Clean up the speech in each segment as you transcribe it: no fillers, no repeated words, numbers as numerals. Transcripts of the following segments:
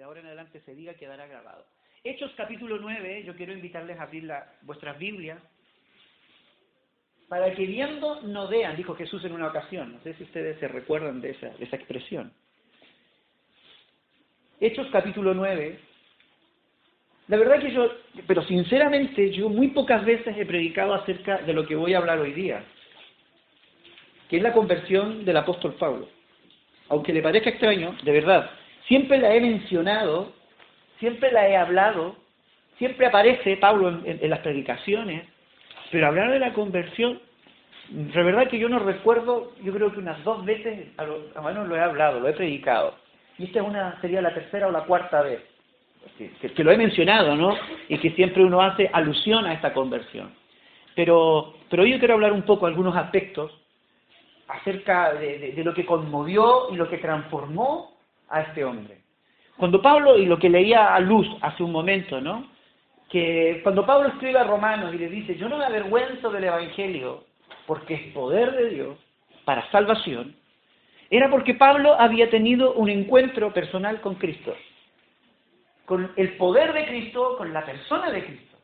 de ahora en adelante se diga quedará grabado. Hechos capítulo 9, yo quiero invitarles a abrir vuestras Biblias, para que viendo no vean, dijo Jesús en una ocasión. No sé si ustedes se recuerdan de esa expresión. Hechos capítulo 9. La verdad que pero sinceramente yo muy pocas veces he predicado acerca de lo que voy a hablar hoy día, que es la conversión del apóstol Pablo. Aunque le parezca extraño, de verdad, siempre la he mencionado, siempre la he hablado, siempre aparece Pablo en las predicaciones, pero hablar de la conversión, de verdad que yo no recuerdo, yo creo que unas 2 veces, a lo menos lo he hablado, lo he predicado, y esta sería la 3ª o la 4ª vez que lo he mencionado, ¿no? Y que siempre uno hace alusión a esta conversión. Pero hoy yo quiero hablar un poco de algunos aspectos acerca de lo que conmovió y lo que transformó a este hombre. Cuando Pablo, y lo que leía a luz hace un momento, ¿no? Que cuando Pablo escribe a Romanos y le dice, yo no me avergüenzo del Evangelio, porque es poder de Dios para salvación, era porque Pablo había tenido un encuentro personal con Cristo, con el poder de Cristo, con la persona de Cristo.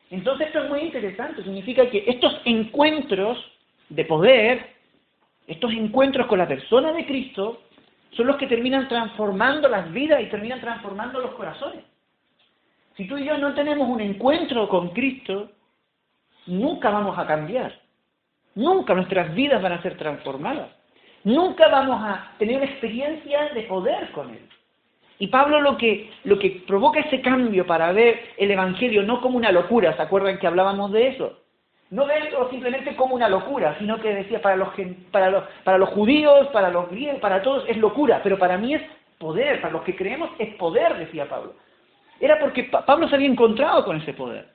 Entonces esto es muy interesante, significa que estos encuentros de poder, estos encuentros con la persona de Cristo, son los que terminan transformando las vidas y terminan transformando los corazones. Si tú y yo no tenemos un encuentro con Cristo, nunca vamos a cambiar. Nunca nuestras vidas van a ser transformadas. Nunca vamos a tener una experiencia de poder con Él. Y Pablo lo que provoca ese cambio para ver el Evangelio no como una locura, ¿se acuerdan que hablábamos de eso? No verlo simplemente como una locura, sino que decía para los judíos, para los griegos, para todos es locura, pero para mí es poder, para los que creemos es poder, decía Pablo. Era porque Pablo se había encontrado con ese poder.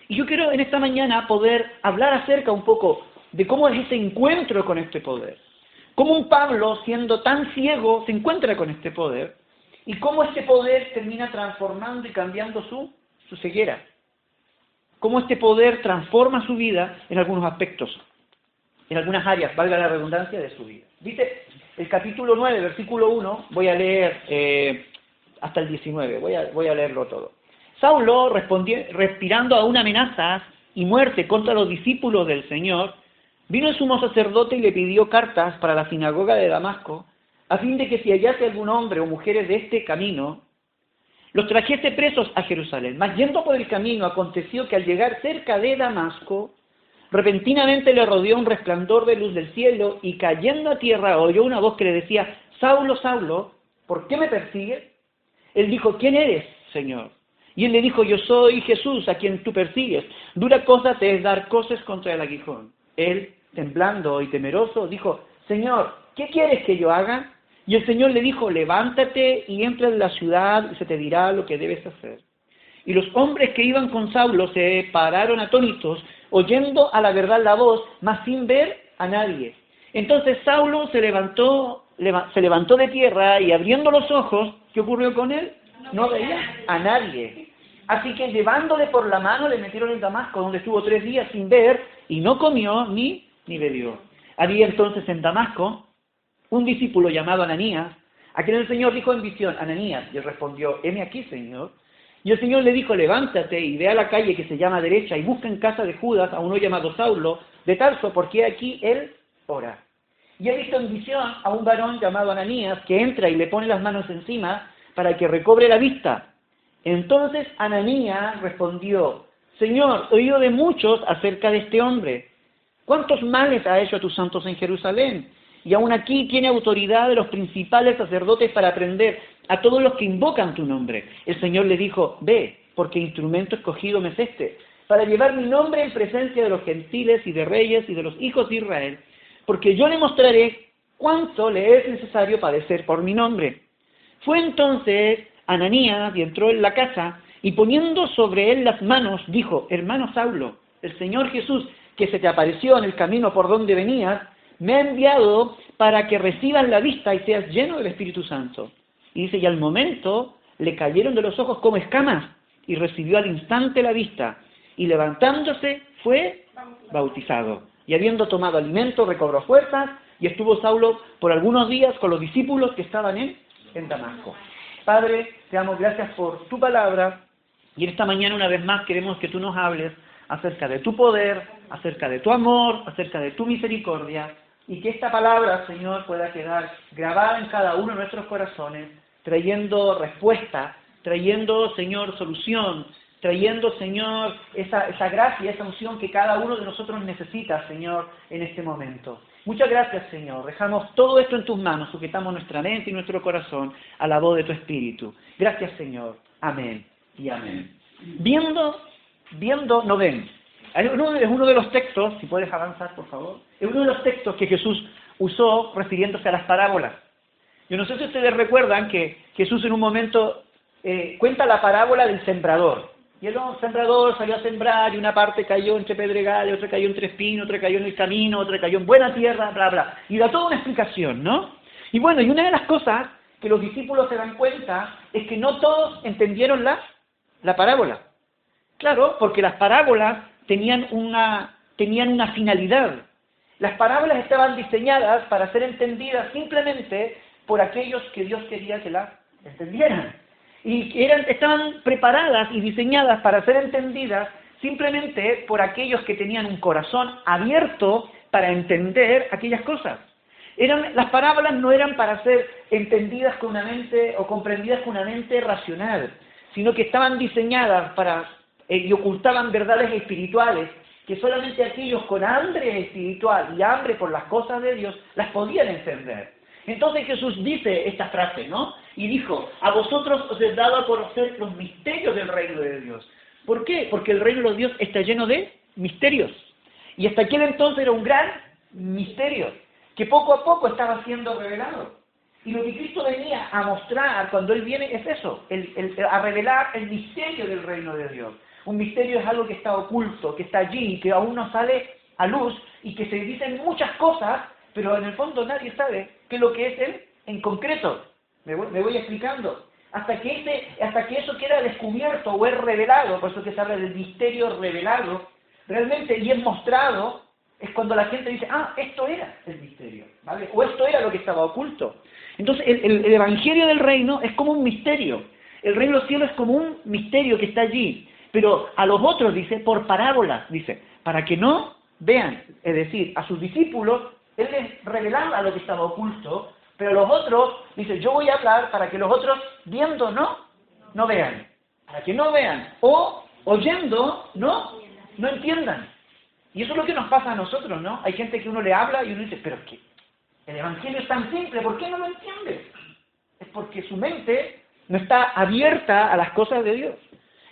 Y yo quiero en esta mañana poder hablar acerca un poco de cómo es ese encuentro con este poder. Cómo un Pablo, siendo tan ciego, se encuentra con este poder, y cómo este poder termina transformando y cambiando su ceguera. Cómo este poder transforma su vida en algunos aspectos, en algunas áreas, valga la redundancia, de su vida. Dice el capítulo 9, versículo 1, voy a leer hasta el 19, voy a leerlo todo. Saulo, respirando aún amenazas y muerte contra los discípulos del Señor, vino el sumo sacerdote y le pidió cartas para la sinagoga de Damasco, a fin de que si hallase algún hombre o mujeres de este camino, los trajese presos a Jerusalén. Mas yendo por el camino, aconteció que al llegar cerca de Damasco, repentinamente le rodeó un resplandor de luz del cielo, y cayendo a tierra oyó una voz que le decía, Saulo, Saulo, ¿por qué me persigues? Él dijo, ¿quién eres, Señor? Y él le dijo, yo soy Jesús, a quien tú persigues. Dura cosa te es dar coces contra el aguijón. Él, temblando y temeroso, dijo, Señor, ¿qué quieres que yo haga? Y el Señor le dijo, levántate y entra en la ciudad y se te dirá lo que debes hacer. Y los hombres que iban con Saulo se pararon atónitos, oyendo a la verdad la voz, mas sin ver a nadie. Entonces Saulo se levantó de tierra y abriendo los ojos, ¿qué ocurrió con él? No veía a nadie. Así que llevándole por la mano le metieron en Damasco, donde estuvo 3 días sin ver y no comió ni bebió. Había entonces en Damasco un discípulo llamado Ananías, a quien el Señor dijo en visión, Ananías, y él respondió, heme aquí, Señor. Y el Señor le dijo, levántate y ve a la calle que se llama Derecha y busca en casa de Judas a uno llamado Saulo de Tarso, porque aquí él ora. Y he visto en visión a un varón llamado Ananías que entra y le pone las manos encima para que recobre la vista. Entonces Ananías respondió, Señor, he oído de muchos acerca de este hombre. ¿Cuántos males ha hecho a tus santos en Jerusalén? Y aún aquí tiene autoridad de los principales sacerdotes para prender a todos los que invocan tu nombre. El Señor le dijo, ve, porque instrumento escogido me es este, para llevar mi nombre en presencia de los gentiles y de reyes y de los hijos de Israel, porque yo le mostraré cuánto le es necesario padecer por mi nombre. Fue entonces Ananías y entró en la casa, y poniendo sobre él las manos, dijo, hermano Saulo, el Señor Jesús, que se te apareció en el camino por donde venías, me ha enviado para que recibas la vista y seas lleno del Espíritu Santo. Y dice, y al momento le cayeron de los ojos como escamas, y recibió al instante la vista, y levantándose fue bautizado. Y habiendo tomado alimento, recobró fuerzas, y estuvo Saulo por algunos días con los discípulos que estaban en Damasco. Padre, te damos gracias por tu palabra y en esta mañana una vez más queremos que tú nos hables acerca de tu poder, acerca de tu amor, acerca de tu misericordia y que esta palabra, Señor, pueda quedar grabada en cada uno de nuestros corazones, trayendo respuesta, trayendo, Señor, solución, trayendo, Señor, esa gracia, esa unción que cada uno de nosotros necesita, Señor, en este momento. Muchas gracias, Señor. Dejamos todo esto en tus manos, sujetamos nuestra mente y nuestro corazón a la voz de tu Espíritu. Gracias, Señor. Amén y amén. Viendo, no ven. Es uno de los textos, si puedes avanzar, por favor, es uno de los textos que Jesús usó refiriéndose a las parábolas. Yo no sé si ustedes recuerdan que Jesús en un momento cuenta la parábola del sembrador. Y el sembrador salió a sembrar y una parte cayó entre pedregales, otra cayó entre espinos, otra cayó en el camino, otra cayó en buena tierra, bla, bla. Y da toda una explicación, ¿no? Y bueno, y una de las cosas que los discípulos se dan cuenta es que no todos entendieron la parábola. Claro, porque las parábolas tenían una finalidad. Las parábolas estaban diseñadas para ser entendidas simplemente por aquellos que Dios quería que las entendieran. Y estaban preparadas y diseñadas para ser entendidas simplemente por aquellos que tenían un corazón abierto para entender aquellas cosas. Las parábolas no eran para ser entendidas con una mente o comprendidas con una mente racional, sino que estaban diseñadas y ocultaban verdades espirituales que solamente aquellos con hambre espiritual y hambre por las cosas de Dios las podían entender. Entonces Jesús dice esta frase, ¿no? Y dijo, a vosotros os he dado a conocer los misterios del reino de Dios. ¿Por qué? Porque el reino de Dios está lleno de misterios. Y hasta aquel entonces era un gran misterio, que poco a poco estaba siendo revelado. Y lo que Cristo venía a mostrar cuando Él viene es eso, a revelar el misterio del reino de Dios. Un misterio es algo que está oculto, que está allí, que aún no sale a luz, y que se dicen muchas cosas, pero en el fondo nadie sabe qué es lo que es Él en concreto. Me voy explicando. Hasta que eso queda descubierto o es revelado, por eso que se habla del misterio revelado, realmente y es mostrado, es cuando la gente dice, esto era el misterio, ¿vale? O esto era lo que estaba oculto. Entonces el evangelio del reino es como un misterio. El reino de los cielos es como un misterio que está allí. Pero a los otros, dice, por parábolas, dice, para que no vean. Es decir, a sus discípulos, Él les revelaba lo que estaba oculto, pero a los otros, dice, yo voy a hablar para que los otros, viendo, no vean. Para que no vean. O oyendo, no entiendan. Y eso es lo que nos pasa a nosotros, ¿no? Hay gente que uno le habla y uno dice, pero es que el evangelio es tan simple, ¿por qué no lo entiendes? Es porque su mente no está abierta a las cosas de Dios.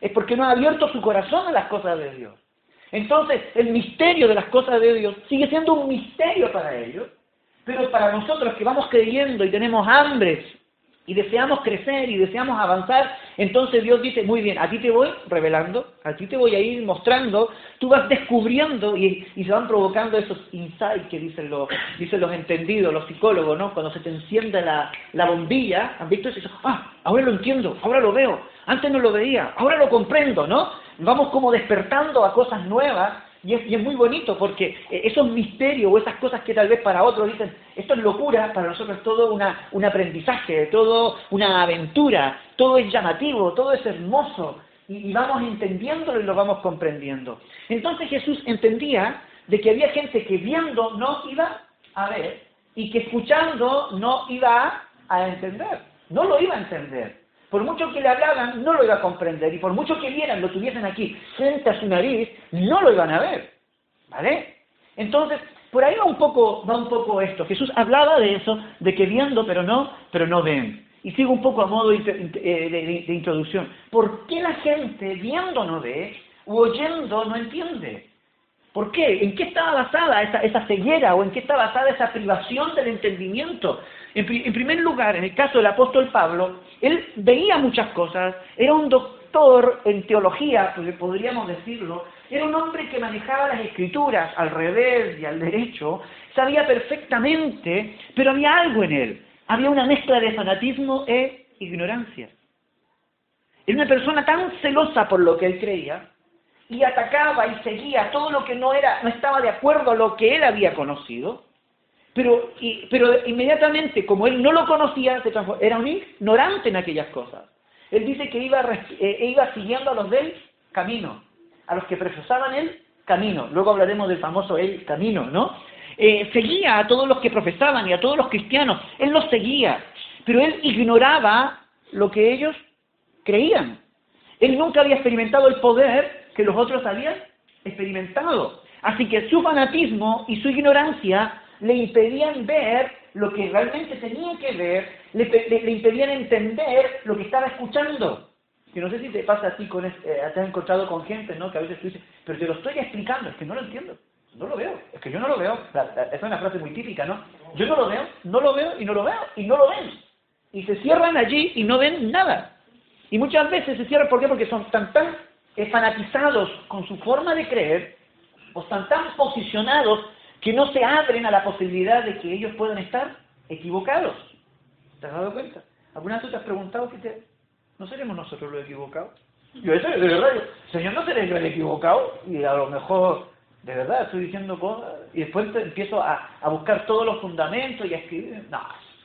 Es porque no ha abierto su corazón a las cosas de Dios. Entonces, el misterio de las cosas de Dios sigue siendo un misterio para ellos, pero para nosotros que vamos creyendo y tenemos hambres y deseamos crecer y deseamos avanzar, entonces Dios dice, muy bien, a ti te voy revelando, a ti te voy a ir mostrando, tú vas descubriendo y se van provocando esos insights que dicen los entendidos, los psicólogos, ¿no? Cuando se te enciende la bombilla, ¿han visto eso? Ahora lo entiendo, ahora lo veo, antes no lo veía, ahora lo comprendo, ¿no? Vamos como despertando a cosas nuevas y es muy bonito porque esos misterios o esas cosas que tal vez para otros dicen, esto es locura, para nosotros es todo un aprendizaje, todo una aventura, todo es llamativo, todo es hermoso y vamos entendiéndolo y lo vamos comprendiendo. Entonces Jesús entendía de que había gente que viendo no iba a ver y que escuchando no iba a entender, no lo iba a entender. Por mucho que le hablaban, no lo iba a comprender. Y por mucho que vieran, lo tuviesen aquí, frente a su nariz, no lo iban a ver. ¿Vale? Entonces, por ahí va un poco esto. Jesús hablaba de eso, de que viendo, pero no ven. Y sigo un poco a modo de introducción. ¿Por qué la gente viendo no ve, u oyendo no entiende? ¿Por qué? ¿En qué estaba basada esa ceguera o en qué está basada esa privación del entendimiento? En primer lugar, en el caso del apóstol Pablo, él veía muchas cosas, era un doctor en teología, podríamos decirlo, era un hombre que manejaba las escrituras al revés y al derecho, sabía perfectamente, pero había algo en él, había una mezcla de fanatismo e ignorancia. Era una persona tan celosa por lo que él creía, y atacaba y seguía todo lo que no estaba de acuerdo a lo que él había conocido, pero inmediatamente, como él no lo conocía, era un ignorante en aquellas cosas. Él dice que iba siguiendo a los del camino, a los que profesaban el camino. Luego hablaremos del famoso el camino, ¿no? Seguía a todos los que profesaban y a todos los cristianos. Él los seguía, pero él ignoraba lo que ellos creían. Él nunca había experimentado el poder que los otros habían experimentado. Así que su fanatismo y su ignorancia le impedían ver lo que realmente tenía que ver, le impedían entender lo que estaba escuchando. Que no sé si te pasa a ti, te has encontrado con gente, ¿no? Que a veces tú dices, pero te lo estoy explicando, es que no lo entiendo, no lo veo, es que yo no lo veo. Esa es una frase muy típica, ¿no? Yo no lo veo y no lo veo y no lo ven. Y se cierran allí y no ven nada. Y muchas veces se cierran, ¿por qué? Porque son tan fanatizados con su forma de creer, o están tan posicionados que no se abren a la posibilidad de que ellos puedan estar equivocados. ¿Te has dado cuenta? ¿Alguna vez tú te has preguntado no seremos nosotros los equivocados? Yo, eso de verdad, Señor, no seré yo el equivocado, y a lo mejor, de verdad, estoy diciendo cosas, y después empiezo a buscar todos los fundamentos y a escribir. No,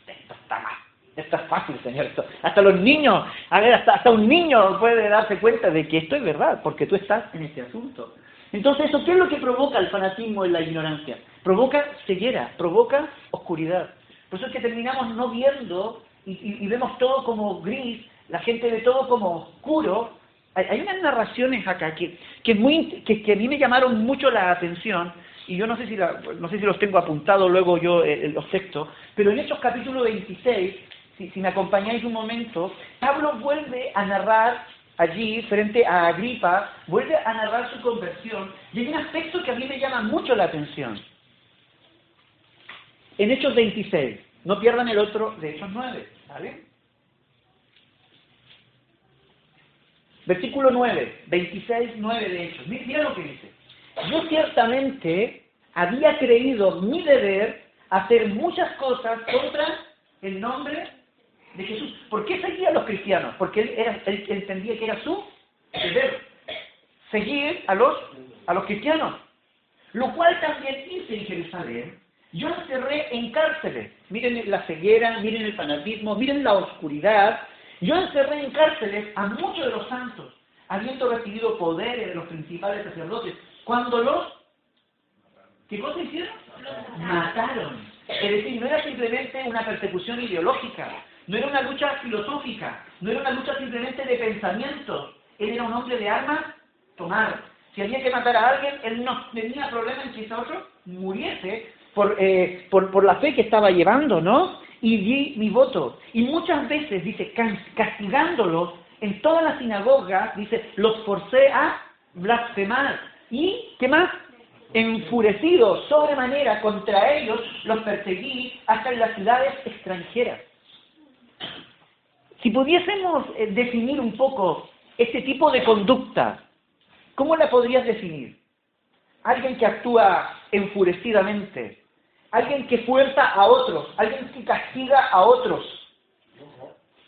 esto está mal. Esto es fácil, Señor. Hasta los niños, a ver, hasta un niño puede darse cuenta de que esto es verdad, porque tú estás en este asunto. Entonces, ¿eso qué es lo que provoca el fanatismo y la ignorancia? Provoca ceguera, provoca oscuridad. Por eso es que terminamos no viendo y vemos todo como gris, la gente ve todo como oscuro. Hay unas narraciones acá que a mí me llamaron mucho la atención, y yo no sé si los tengo apuntados luego yo los textos, pero en Hechos capítulo 26, si me acompañáis un momento, Pablo vuelve a narrar allí, frente a Agripa, vuelve a narrar su conversión, y hay un aspecto que a mí me llama mucho la atención. En Hechos 26, no pierdan el otro de Hechos 9, ¿vale? Versículo 9, 26, 9 de Hechos. Mira lo que dice. Yo ciertamente había creído mi deber hacer muchas cosas contra el nombre de Jesús. ¿Por qué seguía a los cristianos? Porque él entendía que era su deber seguir a los cristianos. Lo cual también hice en Jerusalén. Yo encerré en cárceles. Miren la ceguera, miren el fanatismo, miren la oscuridad. Yo encerré en cárceles a muchos de los santos, habiendo recibido poderes de los principales sacerdotes, cuando ¿qué cosa hicieron? Mataron. Es decir, no era simplemente una persecución ideológica, no era una lucha filosófica, no era una lucha simplemente de pensamientos. Él era un hombre de armas tomar. Si había que matar a alguien, él no tenía problema en que ese otro muriese por la fe que estaba llevando, ¿no? Y di mi voto. Y muchas veces, dice, castigándolos en todas las sinagogas, dice, los forcé a blasfemar. ¿Y qué más? Enfurecidos sobremanera contra ellos, los perseguí hasta en las ciudades extranjeras. Si pudiésemos definir un poco este tipo de conducta, ¿cómo la podrías definir? Alguien que actúa enfurecidamente, alguien que fuerza a otros, alguien que castiga a otros.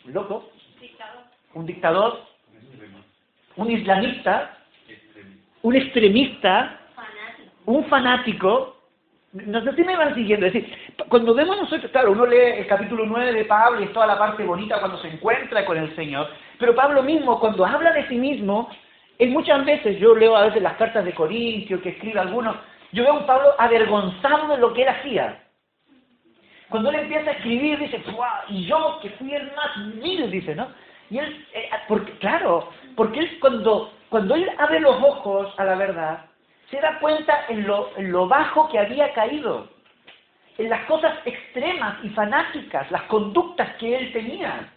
¿Un loco? ¿Un dictador? ¿Un islamista? ¿Un extremista? ¿Un fanático? No sé si me van siguiendo. Es decir, cuando vemos nosotros, claro, uno lee el capítulo 9 de Pablo y es toda la parte bonita cuando se encuentra con el Señor, pero Pablo mismo, cuando habla de sí mismo, él muchas veces, yo leo a veces las cartas de Corintios que escribe algunos, yo veo a un Pablo avergonzado de lo que él hacía. Cuando él empieza a escribir, dice, ¡guau! Y yo, que fui el más vil, dice, ¿no? Y él, porque él cuando él abre los ojos a la verdad, se da cuenta en lo bajo que había caído, en las cosas extremas y fanáticas, las conductas que él tenía,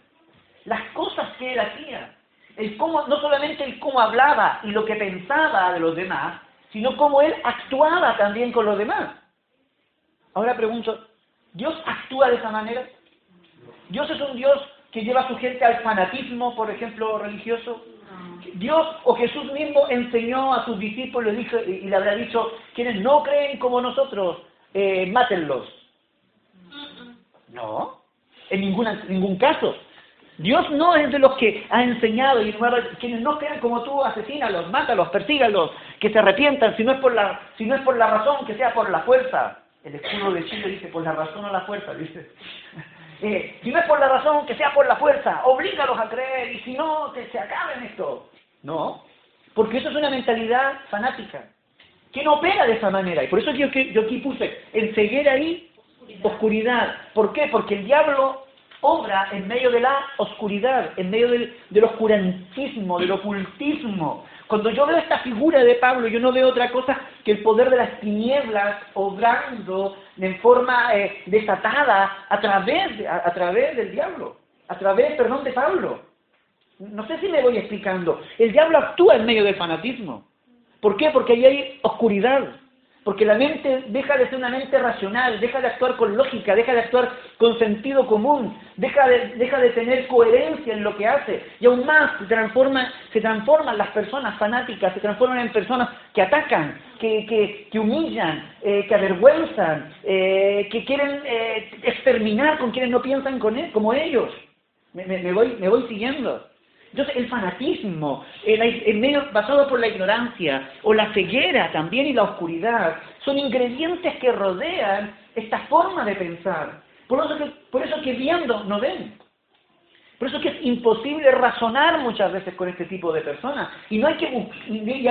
las cosas que él hacía, no solamente el cómo hablaba y lo que pensaba de los demás, sino cómo él actuaba también con los demás. Ahora pregunto, ¿Dios actúa de esa manera? ¿Dios es un Dios que lleva a su gente al fanatismo, por ejemplo, religioso? Dios o Jesús mismo enseñó a sus discípulos y le habrá dicho, quienes no creen como nosotros, mátenlos. No, en ningún caso. Dios no es de los que ha enseñado y quienes no crean como tú, asesínalos, mátalos, persígalos, que se arrepientan, si no es por la razón, que sea por la fuerza. El escudo de Chile dice, por la razón o la fuerza, dice. Si no es por la razón, que sea por la fuerza, oblígalos a creer, y si no, que se acaben esto. No, porque eso es una mentalidad fanática, que no opera de esa manera. Y por eso yo aquí puse el ceguera ahí, oscuridad. ¿Por qué? Porque el diablo obra en medio de la oscuridad, en medio del oscurantismo, del ocultismo. Cuando yo veo esta figura de Pablo, yo no veo otra cosa que el poder de las tinieblas obrando en forma desatada a través del diablo, de Pablo. No sé si me voy explicando. El diablo actúa en medio del fanatismo. ¿Por qué? Porque ahí hay oscuridad. Porque la mente deja de ser una mente racional, deja de actuar con lógica, deja de actuar con sentido común, deja de tener coherencia en lo que hace. Y aún más se transforman las personas fanáticas, se transforman en personas que atacan, que humillan, que avergüenzan, que quieren exterminar con quienes no piensan como ellos. Me voy siguiendo. Entonces, el fanatismo, el medio basado por la ignorancia, o la ceguera también y la oscuridad, son ingredientes que rodean esta forma de pensar. Por eso que viendo no ven. Por eso que es imposible razonar muchas veces con este tipo de personas. Y a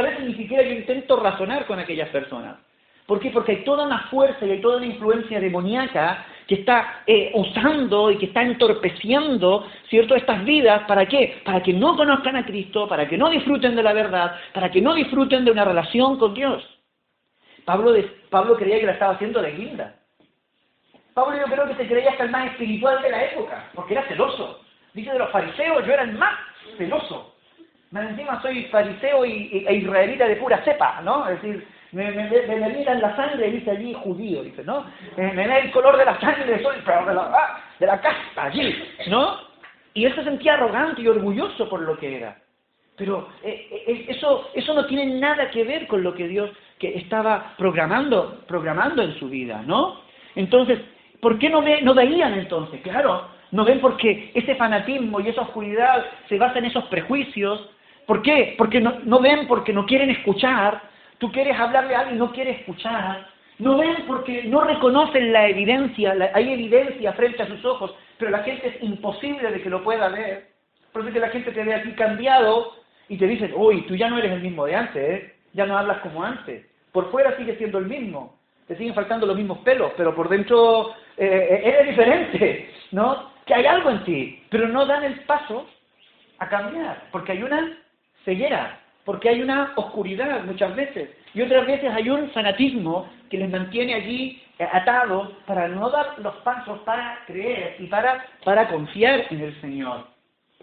veces ni siquiera yo intento razonar con aquellas personas. ¿Por qué? Porque hay toda una fuerza y hay toda una influencia demoníaca que está usando y que está entorpeciendo, ¿cierto?, estas vidas. ¿Para qué? Para que no conozcan a Cristo, para que no disfruten de la verdad, para que no disfruten de una relación con Dios. Pablo creía que la estaba haciendo de guinda. Pablo yo creo que se creía hasta el más espiritual de la época, porque era celoso. Dice de los fariseos, yo era el más celoso. Más encima soy fariseo e israelita de pura cepa, ¿no? Es decir, me miran la sangre, dice allí judío, dice, ¿no? Me da el color de la sangre, soy de la casta allí, ¿no? Y él se sentía arrogante y orgulloso por lo que era. Pero eso no tiene nada que ver con lo que Dios que estaba programando en su vida, ¿no? Entonces, ¿por qué no veían entonces? Claro, no ven porque ese fanatismo y esa oscuridad se basa en esos prejuicios. ¿Por qué? Porque no ven porque no quieren escuchar. Tú quieres hablarle a alguien y no quiere escuchar. No ven porque no reconocen la evidencia. Hay evidencia frente a sus ojos, pero la gente es imposible de que lo pueda ver. Por eso es que la gente te ve aquí cambiado y te dicen, uy, tú ya no eres el mismo de antes, ¿eh? Ya no hablas como antes. Por fuera sigues siendo el mismo. Te siguen faltando los mismos pelos, pero por dentro eres diferente, ¿no? Que hay algo en ti, pero no dan el paso a cambiar, porque hay una ceguera, porque hay una oscuridad muchas veces, y otras veces hay un fanatismo que les mantiene allí atados para no dar los pasos para creer y para confiar en el Señor.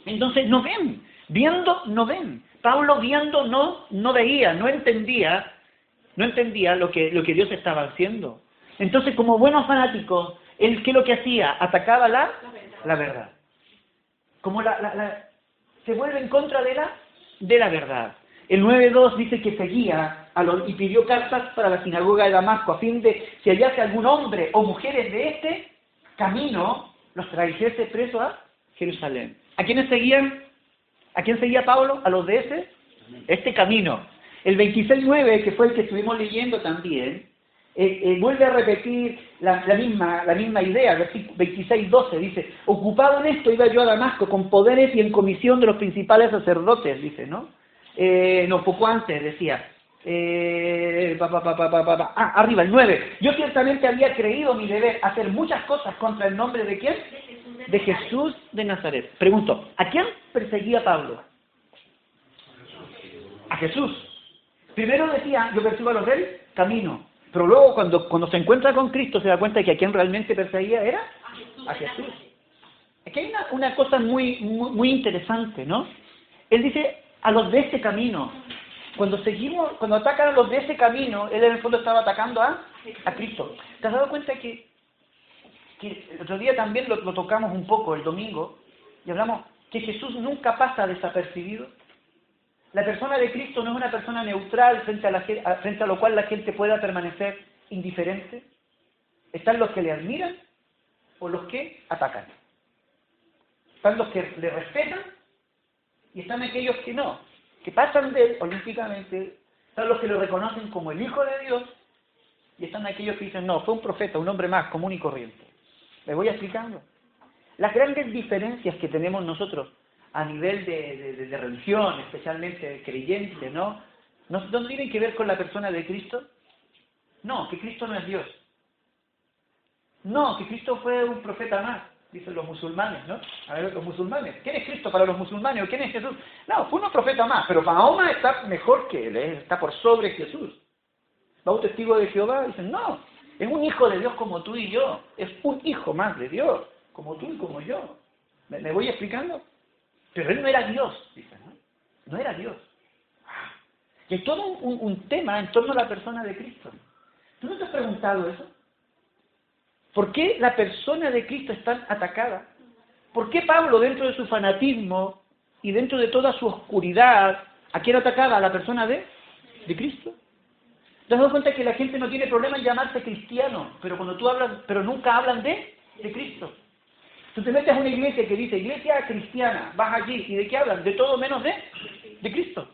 Entonces no ven, viendo no ven. Pablo viendo no veía, no entendía lo que Dios estaba haciendo. Entonces, como buenos fanáticos, él, ¿qué es lo que hacía? Atacaba la verdad. Como se vuelve en contra de la verdad. El 9.2 dice que seguía y pidió cartas para la sinagoga de Damasco, a fin de, si hallase algún hombre o mujeres de este camino, los trajese preso a Jerusalén. ¿A quiénes seguían? ¿A quién seguía Pablo? A los de este camino. El 26.9, que fue el que estuvimos leyendo también, vuelve a repetir la misma idea. 26.12 dice, ocupado en esto iba yo a Damasco con poderes y en comisión de los principales sacerdotes, dice, ¿no? No, poco antes decía, arriba, el 9. Yo ciertamente había creído mi deber hacer muchas cosas contra el nombre de ¿quién? De Jesús de Nazaret. Pregunto, ¿a quién perseguía Pablo? A Jesús. Primero decía, yo persigo a los del camino. Pero luego cuando se encuentra con Cristo se da cuenta de que a quien realmente perseguía era a Jesús. Aquí hay una cosa muy interesante, ¿no? Él dice, a los de este camino. Cuando atacan a los de ese camino, él en el fondo estaba atacando a Cristo. ¿Te has dado cuenta que el otro día también lo tocamos un poco, el domingo, y hablamos que Jesús nunca pasa desapercibido? La persona de Cristo no es una persona neutral frente a lo cual la gente pueda permanecer indiferente. Están los que le admiran o los que atacan. Están los que le respetan y están aquellos que no, que pasan de él olímpicamente. Están los que lo reconocen como el Hijo de Dios y están aquellos que dicen, no, fue un profeta, un hombre más común y corriente. ¿Me voy explicando? Las grandes diferencias que tenemos nosotros a nivel de religión, especialmente creyente, ¿no? ¿No tienen que ver con la persona de Cristo? No, que Cristo no es Dios. No, que Cristo fue un profeta más, dicen los musulmanes, ¿no? A ver, los musulmanes. ¿Quién es Cristo para los musulmanes o quién es Jesús? No, fue un profeta más, pero Mahoma está mejor que él, está por sobre Jesús. Va un testigo de Jehová y dicen, no, es un hijo de Dios como tú y yo, es un hijo más de Dios, como tú y como yo. ¿Me voy explicando? Pero él no era Dios, dicen, ¿no? No era Dios. Y hay todo un tema en torno a la persona de Cristo. ¿Tú no te has preguntado eso? ¿Por qué la persona de Cristo es tan atacada? ¿Por qué Pablo, dentro de su fanatismo y dentro de toda su oscuridad, a quién atacaba? A la persona de Cristo. ¿Te has dado cuenta que la gente no tiene problema en llamarse cristiano, pero cuando tú hablas, pero nunca hablan de Cristo? Tú te metes a una iglesia que dice, iglesia cristiana, vas allí, ¿y de qué hablan? De todo menos de Cristo.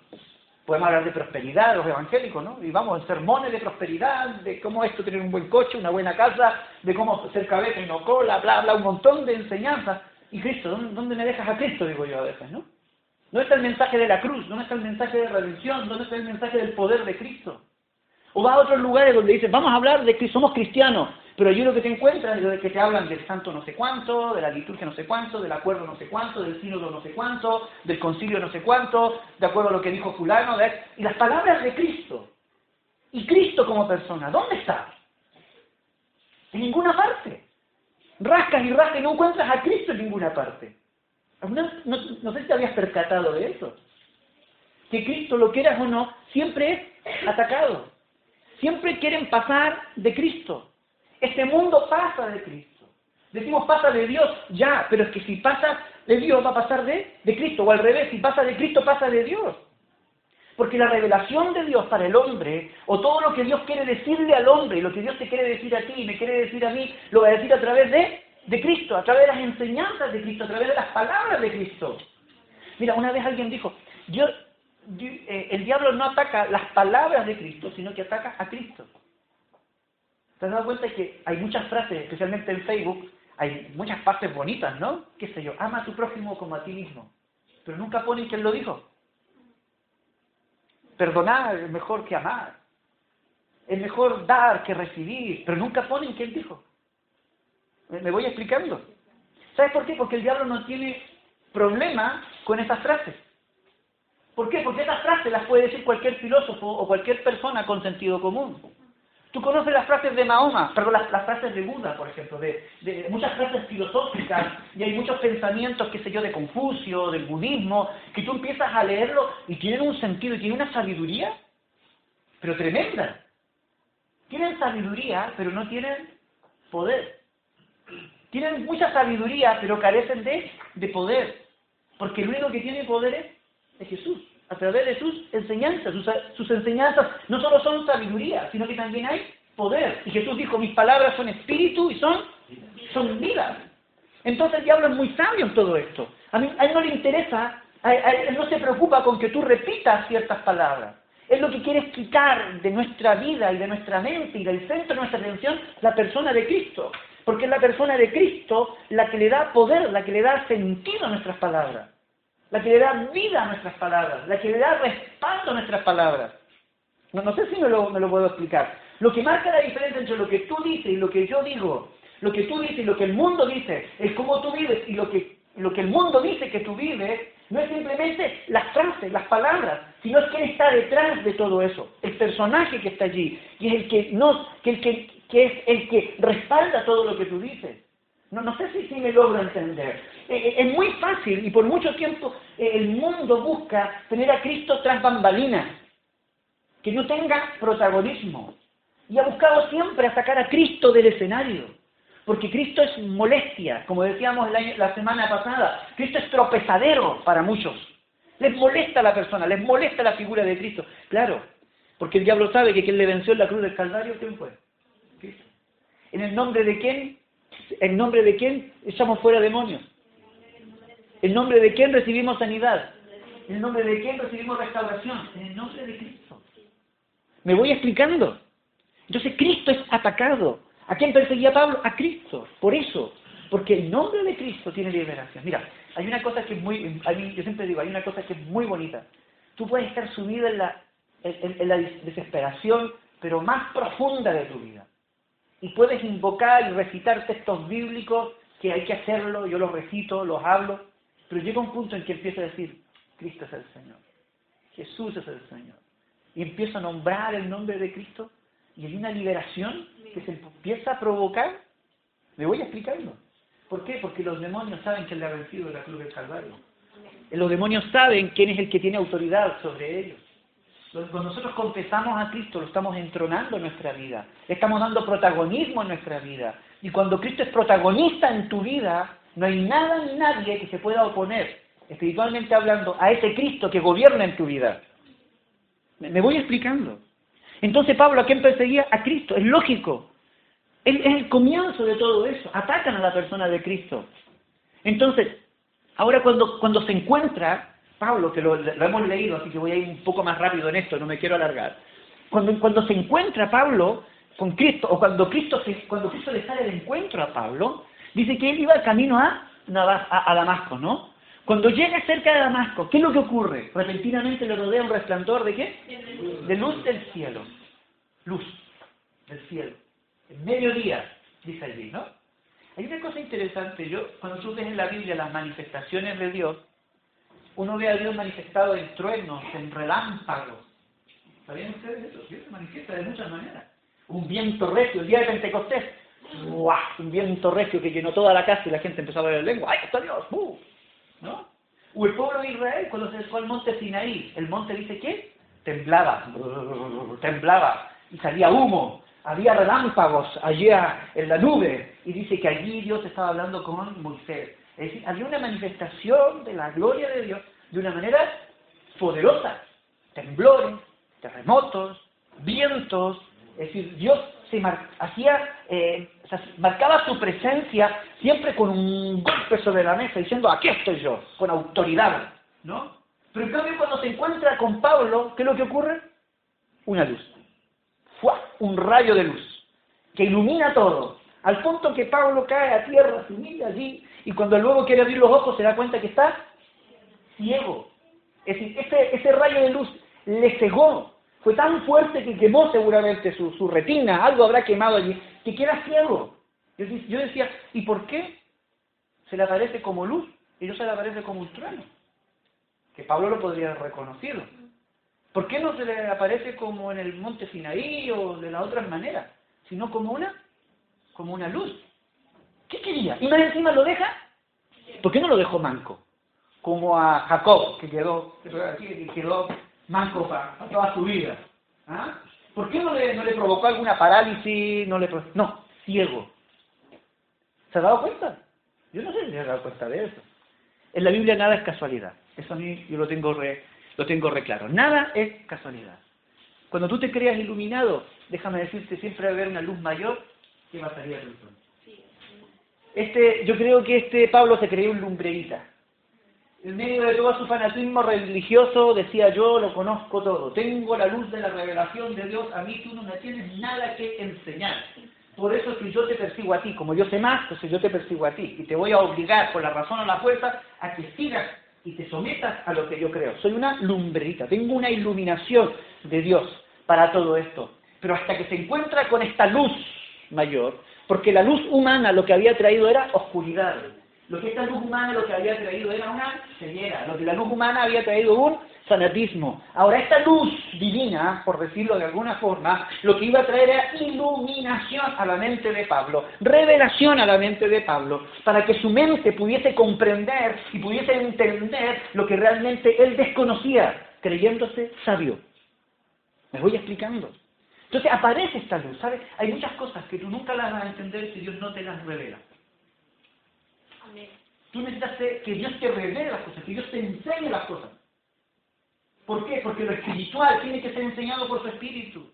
Podemos hablar de prosperidad, los evangélicos, ¿no? Y vamos, en sermones de prosperidad, de cómo esto tener un buen coche, una buena casa, de cómo ser cabeza y no cola, bla, bla, un montón de enseñanzas. ¿Y Cristo? ¿Dónde me dejas a Cristo? Digo yo a veces, ¿no? ¿Dónde está el mensaje de la cruz? ¿Dónde está el mensaje de redención? ¿Dónde está el mensaje del poder de Cristo? O vas a otros lugares donde dicen, vamos a hablar de que somos cristianos, pero allí lo que te encuentras es que te hablan del santo no sé cuánto, de la liturgia no sé cuánto, del acuerdo no sé cuánto, del sínodo no sé cuánto, del concilio no sé cuánto, de acuerdo a lo que dijo fulano, y las palabras de Cristo. Y Cristo como persona, ¿dónde está? En ninguna parte. Rascas y rascas y no encuentras a Cristo en ninguna parte. No sé si te habías percatado de eso. Que Cristo, lo quieras o no, siempre es atacado. Siempre quieren pasar de Cristo. Este mundo pasa de Cristo. Decimos pasa de Dios, ya, pero es que si pasa de Dios va a pasar de Cristo, o al revés, si pasa de Cristo pasa de Dios. Porque la revelación de Dios para el hombre, o todo lo que Dios quiere decirle al hombre, y lo que Dios te quiere decir a ti y me quiere decir a mí, lo va a decir a través de Cristo, a través de las enseñanzas de Cristo, a través de las palabras de Cristo. Mira, una vez alguien dijo, el diablo no ataca las palabras de Cristo, sino que ataca a Cristo. ¿Te has dado cuenta que hay muchas frases, especialmente en Facebook, hay muchas partes bonitas, ¿no? ¿Qué sé yo? Ama a tu prójimo como a ti mismo. Pero nunca ponen quién lo dijo. Perdonar es mejor que amar. Es mejor dar que recibir, pero nunca ponen quién dijo. ¿Me voy explicando? ¿Sabes por qué? Porque el diablo no tiene problema con esas frases. ¿Por qué? Porque esas frases las puede decir cualquier filósofo o cualquier persona con sentido común. Tú conoces las frases de Mahoma, perdón, las frases de Buda, por ejemplo, de muchas frases filosóficas, y hay muchos pensamientos, qué sé yo, de Confucio, del budismo, que tú empiezas a leerlo y tienen un sentido y tienen una sabiduría, pero tremenda. Tienen sabiduría, pero no tienen poder. Tienen mucha sabiduría, pero carecen de poder. Porque el único que tiene poder es Jesús. A través de sus enseñanzas. Sus enseñanzas no solo son sabiduría, sino que también hay poder. Y Jesús dijo, mis palabras son espíritu y son vida. Entonces el diablo es muy sabio en todo esto. A él no le interesa, él no se preocupa con que tú repitas ciertas palabras. Él lo que quiere es quitar de nuestra vida y de nuestra mente y del centro de nuestra atención la persona de Cristo. Porque es la persona de Cristo la que le da poder, la que le da sentido a nuestras palabras. La que le da vida a nuestras palabras, la que le da respaldo a nuestras palabras. No sé si me lo puedo explicar. Lo que marca la diferencia entre lo que tú dices y lo que yo digo, lo que tú dices y lo que el mundo dice, es cómo tú vives y lo que el mundo dice que tú vives, no es simplemente las frases, las palabras, sino es quién está detrás de todo eso, el personaje que está allí, y es el que es el que respalda todo lo que tú dices. No sé si me logro entender. Es muy fácil y por mucho tiempo el mundo busca tener a Cristo tras bambalinas, que no tenga protagonismo. Y ha buscado siempre sacar a Cristo del escenario, porque Cristo es molestia, como decíamos la semana pasada. Cristo es tropezadero para muchos. Les molesta a la persona, les molesta la figura de Cristo. Claro, porque el diablo sabe que quien le venció en la cruz del Calvario, ¿quién fue? Cristo. ¿En el nombre de quién? ¿En nombre de quién echamos fuera demonios? ¿En nombre de quién recibimos sanidad? ¿En el nombre de quién recibimos restauración? En el nombre de Cristo. ¿Me voy explicando? Entonces Cristo es atacado. ¿A quién perseguía Pablo? A Cristo. Por eso. Porque el nombre de Cristo tiene liberación. Mira, hay una cosa que es muy... yo siempre digo, hay una cosa que es muy bonita. Tú puedes estar sumido en la desesperación, pero más profunda de tu vida. Y puedes invocar y recitar textos bíblicos, que hay que hacerlo, yo los recito, los hablo, pero llega un punto en que empiezo a decir, Cristo es el Señor, Jesús es el Señor. Y empiezo a nombrar el nombre de Cristo, y hay una liberación que se empieza a provocar. Me voy explicando. ¿Por qué? Porque los demonios saben que Él le ha vencido en la cruz del Calvario. Los demonios saben quién es el que tiene autoridad sobre ellos. Cuando nosotros confesamos a Cristo, lo estamos entronando en nuestra vida. Le estamos dando protagonismo en nuestra vida. Y cuando Cristo es protagonista en tu vida, no hay nada ni nadie que se pueda oponer, espiritualmente hablando, a ese Cristo que gobierna en tu vida. Me voy explicando. Entonces Pablo, ¿a quién perseguía? A Cristo. Es lógico. Es el comienzo de todo eso. Atacan a la persona de Cristo. Entonces, ahora cuando se encuentra... Pablo, que lo hemos leído, así que voy a ir un poco más rápido en esto, no me quiero alargar. Cuando se encuentra Pablo con Cristo, o cuando Cristo le sale al encuentro a Pablo, dice que él iba camino a Damasco, ¿no? Cuando llega cerca de Damasco, ¿qué es lo que ocurre? Repentinamente le rodea un resplandor ¿de qué? De luz del cielo. Luz del cielo. En mediodía, dice allí, ¿no? Hay una cosa interesante, cuando tú ves en la Biblia las manifestaciones de Dios, uno ve a Dios manifestado en truenos, en relámpagos. ¿Sabían ustedes eso? Dios se manifiesta de muchas maneras. Un viento recio, el día de Pentecostés. ¡Uah! Un viento recio que llenó toda la casa y la gente empezó a hablar en lengua. ¡Ay, está Dios! ¿No? O el pueblo de Israel cuando se fue al monte Sinaí. El monte dice ¿qué? Temblaba. Temblaba. Y salía humo. Había relámpagos allá en la nube. Y dice que allí Dios estaba hablando con Moisés. Es decir, había una manifestación de la gloria de Dios de una manera poderosa. Temblores, terremotos, vientos. Es decir, Dios marcaba su presencia siempre con un golpe sobre la mesa, diciendo, aquí estoy yo, con autoridad, ¿no? Pero en cambio cuando se encuentra con Pablo, ¿qué es lo que ocurre? Una luz. ¡Fua! Un rayo de luz, que ilumina todo. Al punto que Pablo cae a tierra, se humilla allí, y cuando luego quiere abrir los ojos se da cuenta que está ciego. Es decir, ese rayo de luz le cegó. Fue tan fuerte que quemó seguramente su retina, algo habrá quemado allí, que queda ciego. Yo decía, ¿y por qué se le aparece como luz y no se le aparece como un trueno? Que Pablo lo podría haber reconocido. ¿Por qué no se le aparece como en el monte Sinaí o de las otras maneras, sino como una luz? ¿Qué quería? Y más encima lo deja. ¿Por qué no lo dejó manco? Como a Jacob, que quedó manco para toda su vida. ¿Ah? ¿Por qué no le provocó alguna parálisis? No, ciego. ¿Se ha dado cuenta? Yo no sé si se ha dado cuenta de eso. En la Biblia nada es casualidad. Eso a mí yo lo tengo re claro. Nada es casualidad. Cuando tú te creas iluminado, déjame decirte, siempre va a haber una luz mayor que va a salir del sol. Yo creo que Pablo se creía un lumbrerita. En medio de todo su fanatismo religioso decía, yo lo conozco todo, tengo la luz de la revelación de Dios, a mí tú no me tienes nada que enseñar. Por eso es que yo te persigo a ti, como yo sé más, pues yo te persigo a ti, y te voy a obligar por la razón o la fuerza a que sigas y te sometas a lo que yo creo. Soy una lumbrerita, tengo una iluminación de Dios para todo esto. Pero hasta que se encuentra con esta luz mayor, porque la luz humana lo que había traído era oscuridad. Lo que esta luz humana lo que había traído era una ceguera. Lo que la luz humana había traído un fanatismo. Ahora esta luz divina, por decirlo de alguna forma, lo que iba a traer era iluminación a la mente de Pablo, revelación a la mente de Pablo, para que su mente pudiese comprender y pudiese entender lo que realmente él desconocía, creyéndose sabio. ¿Me voy explicando? Entonces aparece esta luz, ¿sabes? Hay muchas cosas que tú nunca las vas a entender si Dios no te las revela. Amén. Tú necesitas que Dios te revele las cosas, que Dios te enseñe las cosas. ¿Por qué? Porque lo espiritual tiene que ser enseñado por su espíritu.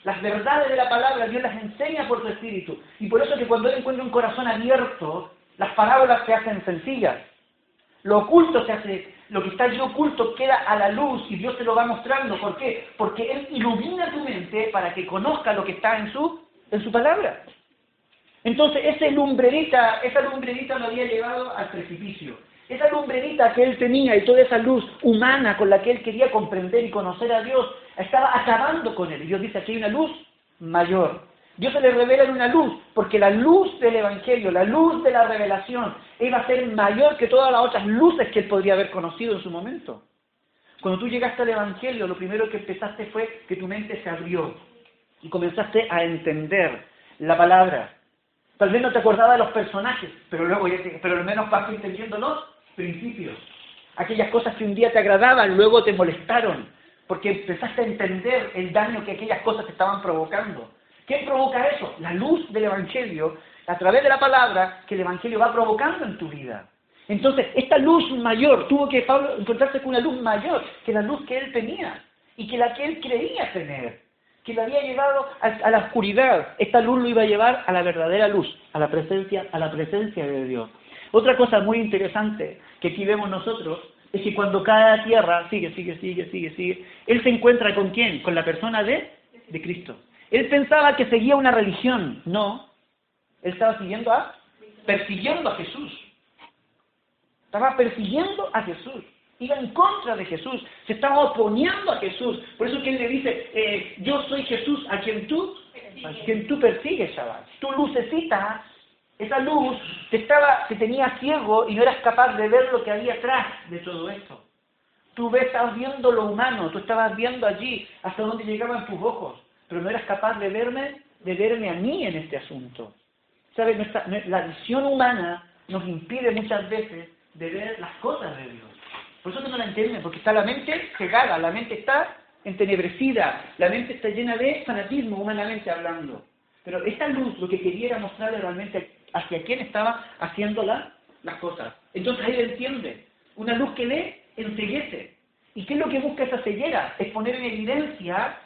Las verdades de la palabra Dios las enseña por su espíritu. Y por eso que cuando Él encuentra un corazón abierto, las parábolas se hacen sencillas. Lo oculto se hace lo que está allí oculto queda a la luz y Dios te lo va mostrando. ¿Por qué? Porque Él ilumina tu mente para que conozca lo que está en su palabra. Entonces, esa lumbrerita lo había llevado al precipicio. Esa lumbrerita que él tenía y toda esa luz humana con la que él quería comprender y conocer a Dios, estaba acabando con él. Y Dios dice, aquí hay una luz mayor. Dios se le revela en una luz, porque la luz del Evangelio, la luz de la revelación, iba a ser mayor que todas las otras luces que él podría haber conocido en su momento. Cuando tú llegaste al Evangelio, lo primero que empezaste fue que tu mente se abrió y comenzaste a entender la palabra. Tal vez no te acordabas de los personajes, pero al menos vas entendiendo los principios. Aquellas cosas que un día te agradaban, luego te molestaron, porque empezaste a entender el daño que aquellas cosas te estaban provocando. ¿Qué provoca eso? La luz del Evangelio, a través de la palabra que el Evangelio va provocando en tu vida. Entonces, esta luz mayor, tuvo que Pablo encontrarse con una luz mayor que la luz que él tenía, y que la que él creía tener, que lo había llevado a la oscuridad. Esta luz lo iba a llevar a la verdadera luz, a la presencia de Dios. Otra cosa muy interesante que aquí vemos nosotros es que cuando cae a tierra, sigue, él se encuentra ¿con quién? Con la persona de Cristo. Él pensaba que seguía una religión. No, él estaba persiguiendo a Jesús. Estaba persiguiendo a Jesús. Iba en contra de Jesús, se estaba oponiendo a Jesús. Por eso que él le dice, yo soy Jesús a quien tú persigues, chaval. Tu lucecita, esa luz, te tenía ciego y no eras capaz de ver lo que había atrás de todo esto. Tú estabas viendo lo humano, tú estabas viendo allí hasta donde llegaban tus ojos, pero no eras capaz de verme a mí en este asunto. ¿Sabes? La visión humana nos impide muchas veces de ver las cosas de Dios. Por eso que no la entienden, porque está la mente cegada, la mente está entenebrecida, la mente está llena de fanatismo, humanamente hablando. Pero esta luz lo que quería era mostrarle realmente hacia quién estaba haciendo las cosas. Entonces ahí él entiende, una luz que le enceguece. ¿Y qué es lo que busca esa ceguera? Es poner en evidencia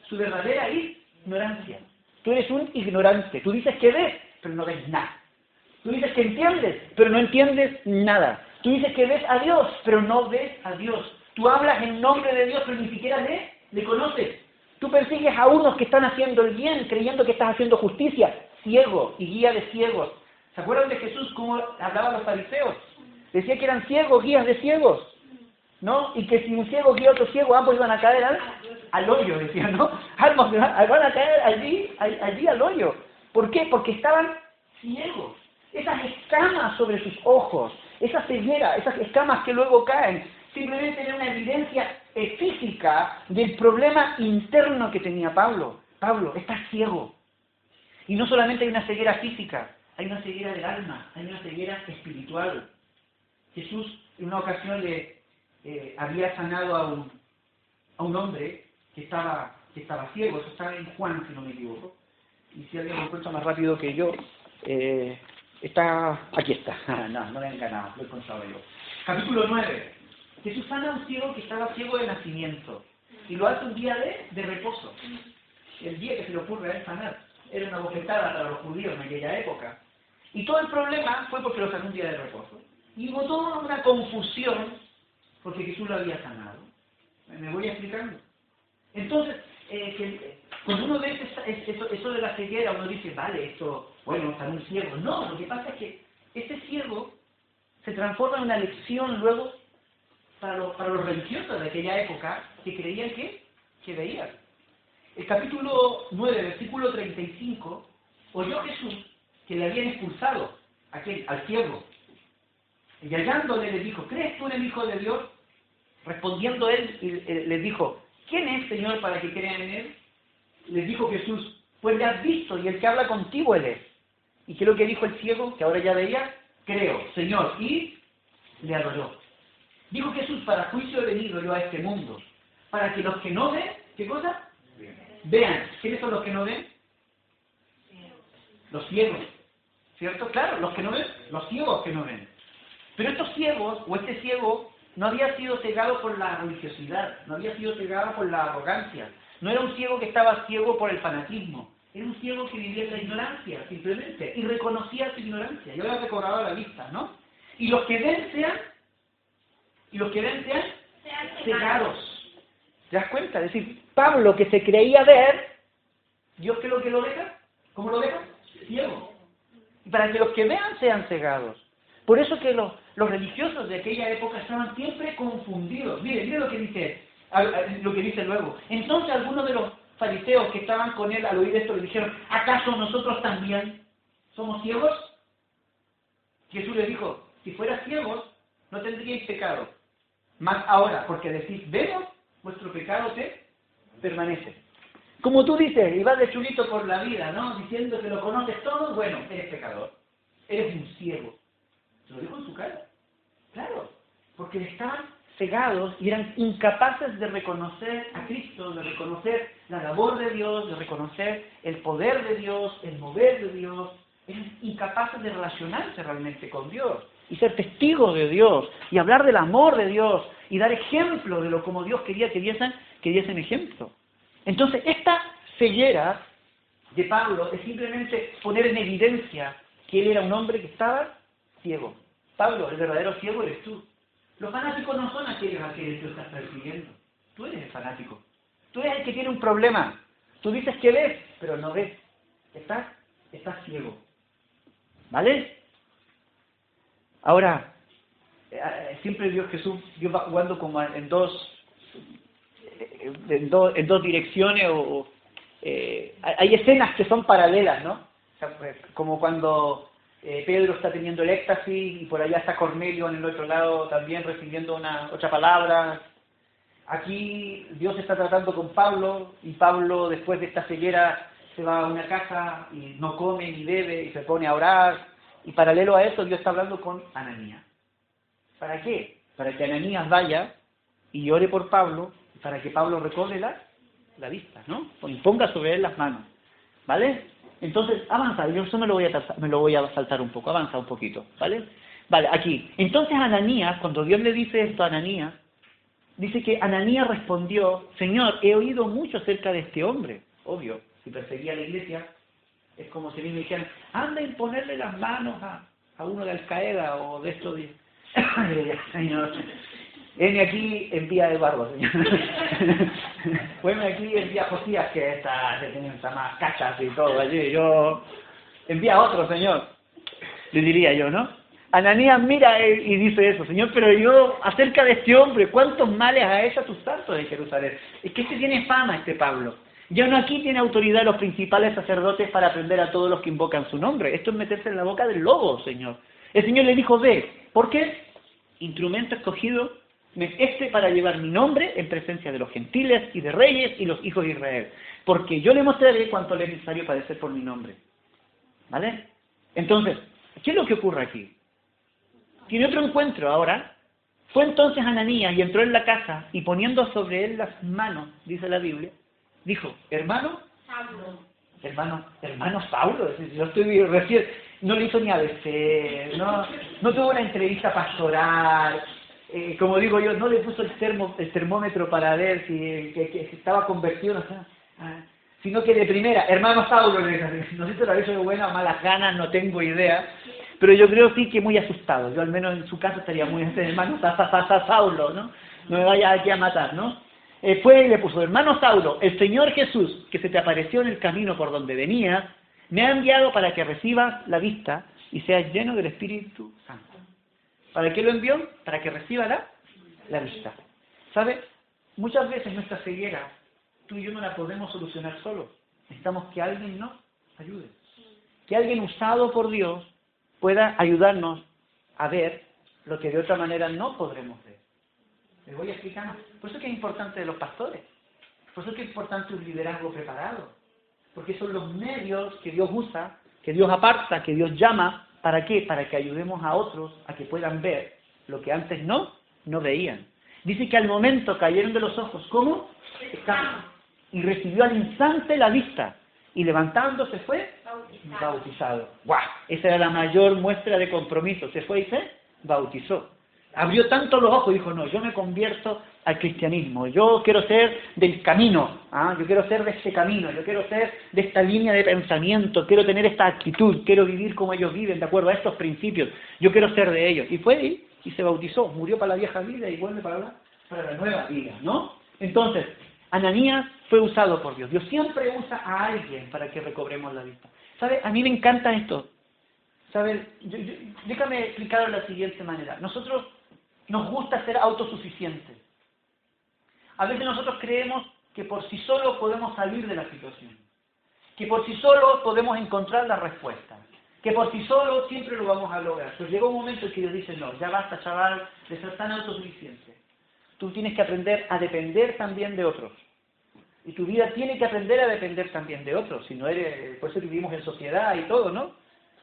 su verdadera ignorancia. Tú eres un ignorante, tú dices que ves, pero no ves nada. Tú dices que entiendes, pero no entiendes nada. Tú dices que ves a Dios, pero no ves a Dios. Tú hablas en nombre de Dios, pero ni siquiera le conoces. Tú persigues a unos que están haciendo el bien, creyendo que estás haciendo justicia. Ciego y guía de ciegos. ¿Se acuerdan de Jesús cómo hablaba a los fariseos? Decía que eran ciegos, guías de ciegos, ¿no? Y que si un ciego guía a otro ciego, ambos iban a caer al hoyo, decía, ¿no? Ambos van a caer allí al hoyo. ¿Por qué? Porque estaban ciegos. Esas escamas sobre sus ojos, esa ceguera, esas escamas que luego caen, simplemente era una evidencia física del problema interno que tenía Pablo. Pablo, estás ciego. Y no solamente hay una ceguera física, hay una ceguera del alma, hay una ceguera espiritual. Jesús en una ocasión había sanado a un hombre que estaba ciego, eso está en Juan, si no me equivoco. Y si alguien lo encuentra más rápido que yo, aquí está. No me han ganado, lo he encontrado yo. Capítulo 9. Jesús sana a un ciego que estaba ciego de nacimiento. Y lo hace un día de reposo. El día que se le ocurre a él sanar. Era una bofetada para los judíos en aquella época. Y todo el problema fue porque lo sanó un día de reposo. Y hubo toda una confusión porque Jesús lo había sanado. ¿Me voy explicando? Entonces, cuando uno ve eso de la ceguera, uno dice, vale, esto, bueno, sanó un ciego. No, lo que pasa es que ese ciego se transforma en una lección luego para los religiosos de aquella época que creían que veían. El capítulo 9, versículo 35, oyó Jesús que le habían expulsado al ciego. Y hallándole le dijo, ¿crees tú en el Hijo de Dios? Respondiendo él, les dijo, ¿quién es, Señor, para que crean en él? Les dijo Jesús, pues le has visto y el que habla contigo él es. ¿Y qué es lo que dijo el ciego, que ahora ya veía? Creo, Señor, y le adoró. Dijo Jesús, para juicio he venido yo a este mundo, para que los que no ven, ¿qué cosa? Vean. ¿Quiénes son los que no ven? Los ciegos. ¿Cierto? Claro, los que no ven, los ciegos que no ven. Pero estos ciegos, o este ciego, no había sido cegado por la religiosidad, no había sido cegado por la arrogancia. No era un ciego que estaba ciego por el fanatismo. Era un ciego que vivía en la ignorancia, simplemente, y reconocía su ignorancia. Y ahora recobraba la vista, ¿no? Y los que ven sean y los que ven sean cegados. ¿Te das cuenta? Es decir, Pablo, que se creía ver, Dios, ¿qué es lo que lo deja? ¿Cómo lo deja? Ciego. Y para que los que vean sean cegados. Por eso que los religiosos de aquella época estaban siempre confundidos. Mire lo que dice luego. Entonces algunos de los fariseos que estaban con él al oír esto le dijeron, ¿acaso nosotros también somos ciegos? Jesús les dijo, si fueras ciegos, no tendríais pecado. Mas ahora, porque decís, vemos, vuestro pecado te permanece. Como tú dices, y vas de chulito por la vida, ¿no? Diciendo que lo conoces todo, bueno, eres pecador. Eres un ciego. Se lo dijo en su cara. Claro, porque estaban cegados y eran incapaces de reconocer a Cristo, de reconocer la labor de Dios, de reconocer el poder de Dios, el mover de Dios. Eran incapaces de relacionarse realmente con Dios y ser testigos de Dios y hablar del amor de Dios y dar ejemplo de lo como Dios quería que diesen ejemplo. Entonces, esta ceguera de Pablo es simplemente poner en evidencia que él era un hombre que estaba ciego. Pablo, el verdadero ciego eres tú. Los fanáticos no son aquellos a quienes tú estás persiguiendo. Tú eres el fanático. Tú eres el que tiene un problema. Tú dices que ves, pero no ves. Estás ciego. ¿Vale? Ahora, siempre Dios va jugando como en dos direcciones hay escenas que son paralelas, ¿no? O sea, pues, como cuando Pedro está teniendo el éxtasis y por allá está Cornelio en el otro lado también recibiendo otra palabra. Aquí Dios está tratando con Pablo y Pablo después de esta ceguera se va a una casa y no come ni bebe y se pone a orar. Y paralelo a eso Dios está hablando con Ananías. ¿Para qué? Para que Ananías vaya y ore por Pablo, para que Pablo recobre la vista, ¿no? Y ponga sobre él las manos. ¿Vale? Entonces, avanza. Yo eso me lo voy a saltar un poco. Avanza un poquito. ¿Vale? Vale, aquí. Entonces Ananías, cuando Dios le dice esto a Ananías, dice que Ananías respondió, Señor, he oído mucho acerca de este hombre. Obvio, si perseguía a la iglesia, es como si a mí me dijeran, anda a imponerle las manos a uno de Al Qaeda o de esto. Señor, heme aquí, envía a Eduardo, señor. Heme aquí, envía a Josías, que está más cachas y todo allí. Yo, envía a otro, señor. Le diría yo, ¿no? Ananías mira y dice eso, Señor, pero yo, acerca de este hombre, ¿cuántos males ha hecho a tus santos de Jerusalén? Es que tiene fama, este Pablo. Ya no aquí tiene autoridad los principales sacerdotes para prender a todos los que invocan su nombre. Esto es meterse en la boca del lobo, Señor. El Señor le dijo, ve, ¿por qué? Instrumento escogido para llevar mi nombre en presencia de los gentiles y de reyes y los hijos de Israel. Porque yo le mostraré cuánto le es necesario padecer por mi nombre. ¿Vale? Entonces, ¿qué es lo que ocurre aquí? Tiene otro encuentro ahora. Fue entonces Ananías y entró en la casa y poniendo sobre él las manos, dice la Biblia, dijo, hermano Saulo, es decir, yo estoy recién, no le hizo ni ABC, no tuvo una entrevista pastoral, como digo yo, no le puso el termómetro para ver si estaba convertido, sino que de primera, hermano Saulo, no sé si lo había hecho buenas o malas ganas, no tengo idea, pero yo creo sí que muy asustado, yo al menos en su caso estaría muy, hermano Saulo, ¿no? No me vaya aquí a matar, ¿no? Fue y le puso, hermano Saulo, el Señor Jesús, que se te apareció en el camino por donde venías, me ha enviado para que recibas la vista y seas lleno del Espíritu Santo. ¿Para qué lo envió? Para que reciba la vista. ¿Sabes? Muchas veces nuestra ceguera, tú y yo no la podemos solucionar solos. Necesitamos que alguien nos ayude. Que alguien usado por Dios pueda ayudarnos a ver lo que de otra manera no podremos ver. Les voy a explicar más. Por eso es que es importante de los pastores. Por eso es que es importante un liderazgo preparado. Porque son los medios que Dios usa, que Dios aparta, que Dios llama. ¿Para qué? Para que ayudemos a otros a que puedan ver lo que antes no veían. Dice que al momento cayeron de los ojos, ¿cómo? Y recibió al instante la vista. Y levantándose fue bautizado. ¡Guau! Esa era la mayor muestra de compromiso. Se fue y se bautizó. Abrió tanto los ojos y dijo, no, yo me convierto al cristianismo, yo quiero ser del camino, yo quiero ser de este camino, yo quiero ser de esta línea de pensamiento, quiero tener esta actitud, quiero vivir como ellos viven, de acuerdo a estos principios, yo quiero ser de ellos. Y fue y y se bautizó, murió para la vieja vida y vuelve para la nueva vida, ¿no? Entonces, Ananías fue usado por Dios. Dios siempre usa a alguien para que recobremos la vista. ¿Sabe? A mí me encanta esto. ¿Sabe? Déjame explicarlo de la siguiente manera. Nosotros nos gusta ser autosuficientes. A veces nosotros creemos que por sí solos podemos salir de la situación, que por sí solos podemos encontrar la respuesta, que por sí solos siempre lo vamos a lograr. Pero llegó un momento en que Dios dice, no, ya basta, chaval, de ser tan autosuficiente. Tú tienes que aprender a depender también de otros. Y tu vida tiene que aprender a depender también de otros. Si no eres, por eso vivimos en sociedad y todo, ¿no?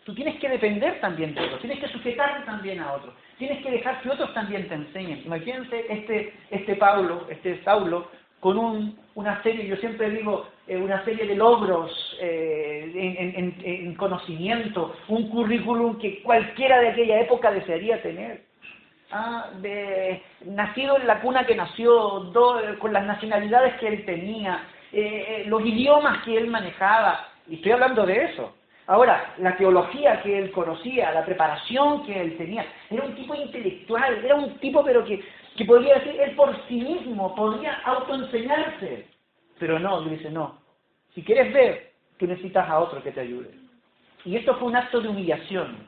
Tú tienes que depender también de otros, tienes que sujetarte también a otros, tienes que dejar que otros también te enseñen. Imagínense este Saulo, con una serie, yo siempre digo, una serie de logros en conocimiento, un currículum que cualquiera de aquella época desearía tener. Nacido en la cuna que nació, con las nacionalidades que él tenía, los idiomas que él manejaba, y estoy hablando de eso. Ahora, la teología que él conocía, la preparación que él tenía, era un tipo intelectual, era un tipo pero que podría decir, él por sí mismo podría autoenseñarse. Pero no, Dios dice, no. Si quieres ver, tú necesitas a otro que te ayude. Y esto fue un acto de humillación.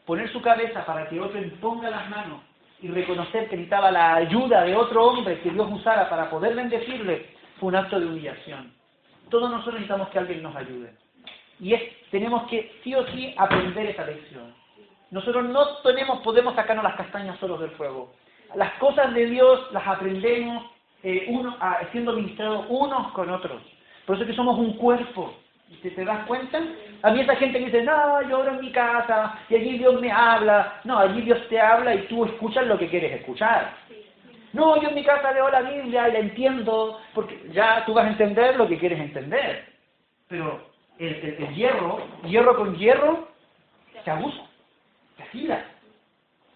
Poner su cabeza para que otro imponga las manos y reconocer que necesitaba la ayuda de otro hombre que Dios usara para poder bendecirle, fue un acto de humillación. Todos nosotros necesitamos que alguien nos ayude. Y tenemos que sí o sí aprender esa lección. Nosotros no podemos sacarnos las castañas solos del fuego. Las cosas de Dios las aprendemos siendo ministrados unos con otros. Por eso es que somos un cuerpo. ¿Te das cuenta? A mí esa gente que dice, no, yo oro en mi casa y allí Dios me habla. No, allí Dios te habla y tú escuchas lo que quieres escuchar. No, yo en mi casa leo la Biblia y la entiendo, porque ya tú vas a entender lo que quieres entender. Pero el hierro con hierro, se abusa, se afila.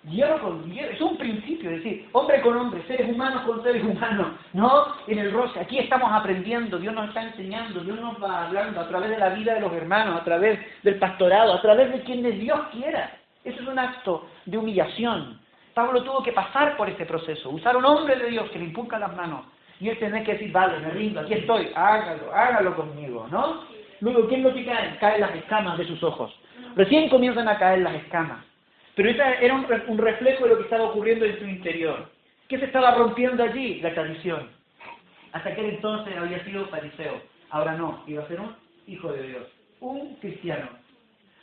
Hierro con hierro, es un principio, es decir, hombre con hombre, seres humanos con seres humanos, no en el roce. Aquí estamos aprendiendo, Dios nos está enseñando, Dios nos va hablando a través de la vida de los hermanos, a través del pastorado, a través de quienes Dios quiera. Eso es un acto de humillación. Pablo tuvo que pasar por este proceso, usar un hombre de Dios que le imponga las manos, y él tenía que decir, vale, me rindo, aquí estoy, hágalo conmigo, ¿no? Luego, ¿qué es lo que cae? Caen las escamas de sus ojos. Recién comienzan a caer las escamas. Pero esta era un reflejo de lo que estaba ocurriendo en su interior. ¿Qué se estaba rompiendo allí? La tradición. Hasta aquel entonces había sido fariseo. Ahora no, iba a ser un hijo de Dios. Un cristiano.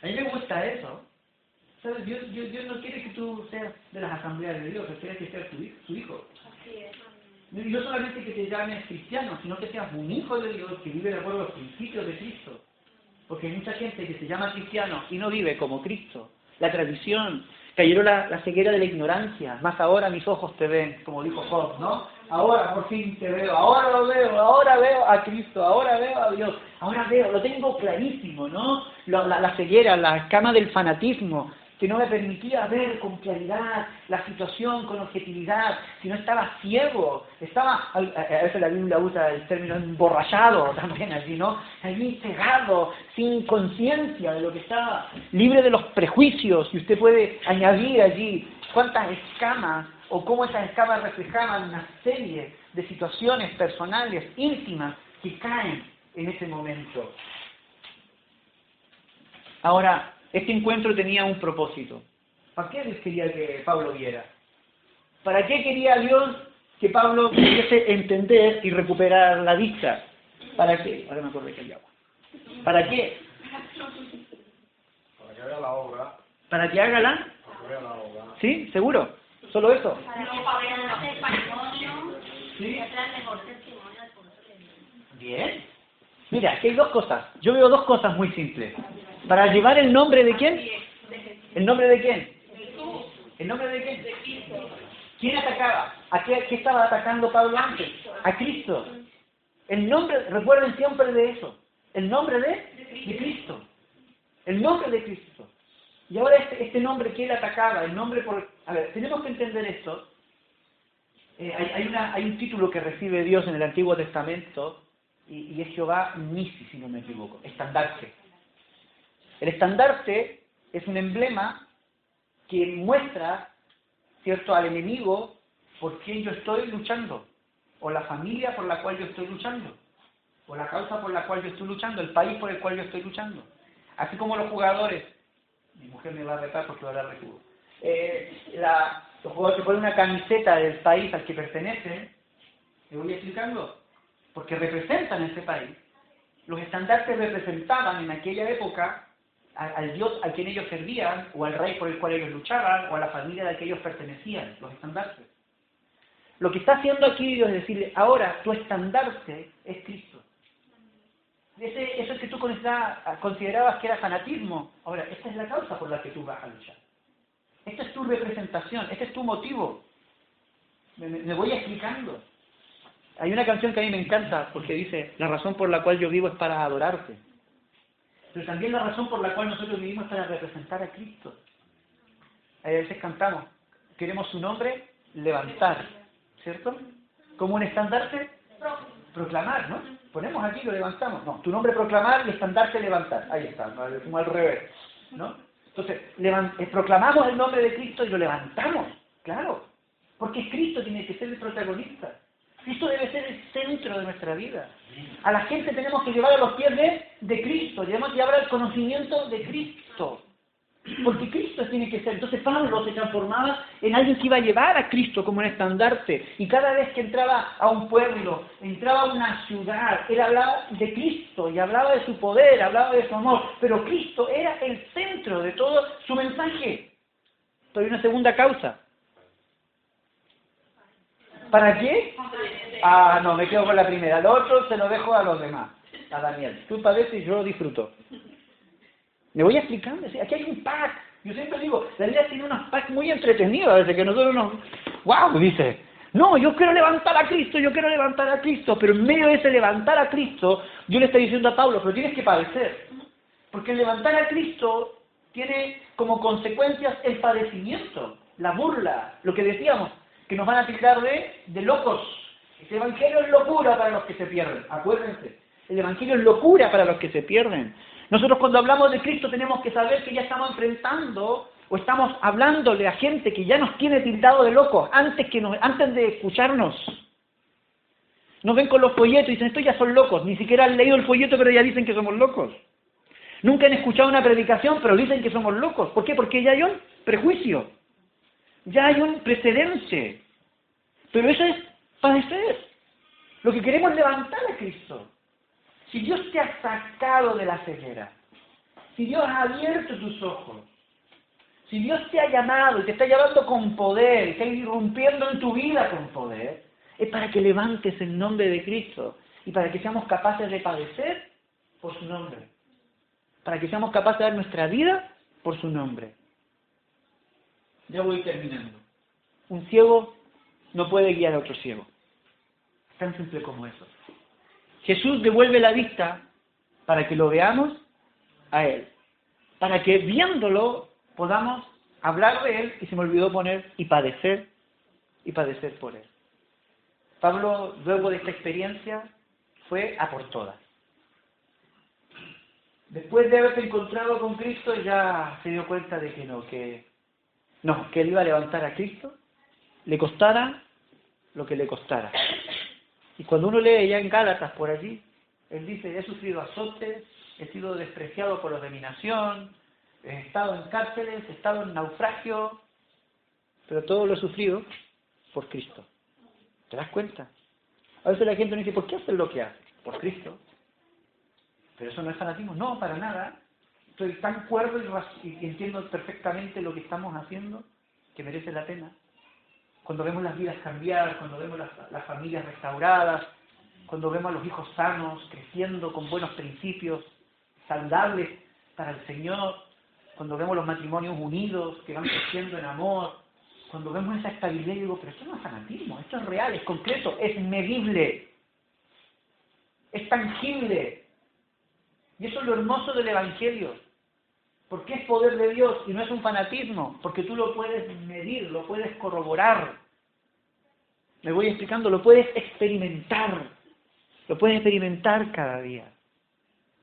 A mí me gusta eso. ¿Sabes? Dios no quiere que tú seas de las asambleas de Dios, Él quiere que seas su hijo. Así es. Y no solamente que te llames cristiano, sino que seas un hijo de Dios que vive de acuerdo a los principios de Cristo. Porque hay mucha gente que se llama cristiano y no vive como Cristo. La tradición, cayó la ceguera de la ignorancia, más ahora mis ojos te ven, como dijo Job, ¿no? Ahora por fin te veo, ahora lo veo, ahora veo a Cristo, ahora veo a Dios, ahora veo, lo tengo clarísimo, ¿no? La ceguera, la escama del fanatismo, que no me permitía ver con claridad la situación, con objetividad, sino estaba ciego, a veces la Biblia usa el término emborrachado también allí, ¿no? Allí cegado, sin conciencia de lo que estaba, libre de los prejuicios, y usted puede añadir allí cuántas escamas, o cómo esas escamas reflejaban una serie de situaciones personales, íntimas, que caen en ese momento. Ahora, este encuentro tenía un propósito. ¿Para qué Dios quería que Pablo viera? ¿Para qué quería Dios que Pablo pudiese entender y recuperar la vista? ¿Para qué? Ahora me acordé que hay agua. ¿Para qué? Para que haga la obra. ¿Para que haga la? Para que haga la obra. ¿Sí? ¿Seguro? ¿Solo eso? ¿Sí? Bien. Mira, aquí hay dos cosas. Yo veo dos cosas muy simples. Para llevar el nombre de quién. ¿El nombre de quién? ¿El nombre de quién? ¿Quién atacaba? ¿A qué estaba atacando Pablo antes? A Cristo. El nombre, recuerden siempre de eso. El nombre de Cristo. El nombre de Cristo. Y ahora este nombre que él atacaba, el nombre por... A ver, tenemos que entender esto. Hay un título que recibe Dios en el Antiguo Testamento, y es Jehová Nisi, si no me equivoco, estandarte. El estandarte es un emblema que muestra ¿cierto?, al enemigo por quien yo estoy luchando, o la familia por la cual yo estoy luchando, o la causa por la cual yo estoy luchando, el país por el cual yo estoy luchando. Así como los jugadores, mi mujer me va a retar porque ahora recuerdo, los jugadores que ponen una camiseta del país al que pertenecen, me voy explicando, porque representan ese país. Los estandartes representaban en aquella época al Dios al quien ellos servían, o al rey por el cual ellos luchaban, o a la familia de la que ellos pertenecían, los estandartes. Lo que está haciendo aquí Dios es decirle, ahora tu estandarte es Cristo. Eso que tú considerabas que era fanatismo, ahora, esta es la causa por la que tú vas a luchar. Esta es tu representación, este es tu motivo. Me voy explicando. Hay una canción que a mí me encanta, porque dice, la razón por la cual yo vivo es para adorarte. Pero también la razón por la cual nosotros vivimos es para representar a Cristo. A veces cantamos, queremos su nombre levantar, ¿cierto? Como un estandarte, proclamar, ¿no? Ponemos aquí y lo levantamos. No, tu nombre proclamar y estandarte levantar. Ahí está, como al revés, ¿no? Entonces, proclamamos el nombre de Cristo y lo levantamos, claro. Porque Cristo tiene que ser el protagonista. Cristo debe ser el centro de nuestra vida. A la gente tenemos que llevar a los pies de Cristo, debemos llevar al conocimiento de Cristo. Porque Cristo tiene que ser. Entonces Pablo se transformaba en alguien que iba a llevar a Cristo como un estandarte. Y cada vez que entraba a un pueblo, entraba a una ciudad, él hablaba de Cristo y hablaba de su poder, hablaba de su amor. Pero Cristo era el centro de todo su mensaje. Pero hay una segunda causa. ¿Para qué? Ah, no, me quedo con la primera. Lo otro se lo dejo a los demás. A Daniel. Tú padeces y yo disfruto. Me voy explicando. Aquí hay un pack. Yo siempre digo, la vida tiene unos packs muy entretenidos. Desde que nosotros nos... ¡Wow! Dice, no, yo quiero levantar a Cristo, yo quiero levantar a Cristo. Pero en medio de ese levantar a Cristo, yo le estoy diciendo a Pablo, pero tienes que padecer. Porque el levantar a Cristo tiene como consecuencias el padecimiento, la burla, lo que decíamos, que nos van a tildar de locos. Este evangelio es locura para los que se pierden. Acuérdense, el evangelio es locura para los que se pierden. Nosotros cuando hablamos de Cristo tenemos que saber que ya estamos enfrentando o estamos hablándole a gente que ya nos tiene tildado de locos antes de escucharnos. Nos ven con los folletos y dicen, estos ya son locos. Ni siquiera han leído el folleto pero ya dicen que somos locos. Nunca han escuchado una predicación pero dicen que somos locos. ¿Por qué? Porque ya hay un prejuicio. Ya hay un precedente. Pero eso es padecer. Lo que queremos es levantar a Cristo. Si Dios te ha sacado de la ceguera, si Dios ha abierto tus ojos, si Dios te ha llamado y te está llamando con poder, y está irrumpiendo en tu vida con poder, es para que levantes el nombre de Cristo y para que seamos capaces de padecer por su nombre. Para que seamos capaces de dar nuestra vida por su nombre. Ya voy terminando. Un ciego no puede guiar a otro ciego. Tan simple como eso. Jesús devuelve la vista para que lo veamos a Él. Para que viéndolo podamos hablar de Él, y se me olvidó poner, y padecer por Él. Pablo, luego de esta experiencia, fue a por todas. Después de haberse encontrado con Cristo, ya se dio cuenta de que él iba a levantar a Cristo, le costara lo que le costara. Y cuando uno lee ya en Gálatas por allí, él dice, he sufrido azotes, he sido despreciado por los de mi nación, he estado en cárceles, he estado en naufragio, pero todo lo he sufrido por Cristo. ¿Te das cuenta? A veces la gente me dice, ¿por qué haces lo que haces? Por Cristo. Pero eso no es fanatismo. No, para nada. Estoy tan cuerdo y entiendo perfectamente lo que estamos haciendo que merece la pena. Cuando vemos las vidas cambiar, cuando vemos las familias restauradas, cuando vemos a los hijos sanos, creciendo con buenos principios, saludables para el Señor, cuando vemos los matrimonios unidos, que van creciendo en amor, cuando vemos esa estabilidad, yo digo, pero esto no es fanatismo, esto es real, es concreto, es medible, es tangible. Y eso es lo hermoso del Evangelio. Porque es poder de Dios y no es un fanatismo, porque tú lo puedes medir, lo puedes corroborar. Me voy explicando, lo puedes experimentar cada día.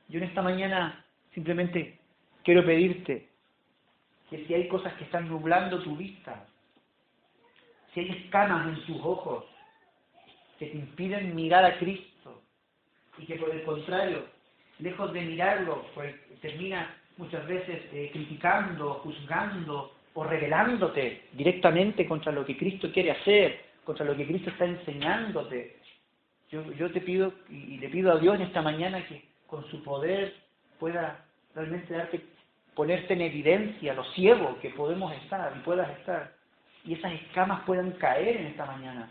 Yo en esta mañana simplemente quiero pedirte que si hay cosas que están nublando tu vista, si hay escamas en tus ojos que te impiden mirar a Cristo y que por el contrario, lejos de mirarlo, pues terminas muchas veces criticando, juzgando o rebelándote directamente contra lo que Cristo quiere hacer, contra lo que Cristo está enseñándote. Yo te pido y le pido a Dios en esta mañana que con su poder pueda realmente ponerte en evidencia lo ciego que podemos estar y puedas estar. Y esas escamas puedan caer en esta mañana.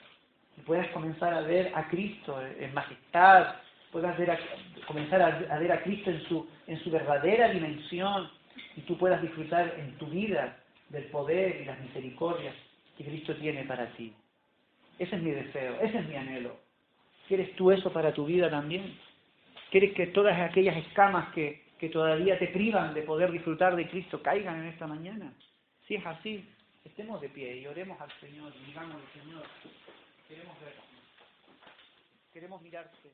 Y puedas comenzar a ver a Cristo en majestad, puedas comenzar a ver a Cristo en su verdadera dimensión, y tú puedas disfrutar en tu vida del poder y las misericordias que Cristo tiene para ti. Ese es mi deseo, ese es mi anhelo. ¿Quieres tú eso para tu vida también? ¿Quieres que todas aquellas escamas que todavía te privan de poder disfrutar de Cristo caigan en esta mañana? Si es así, estemos de pie y oremos al Señor y digámosle, Señor, queremos verlo, queremos mirarte.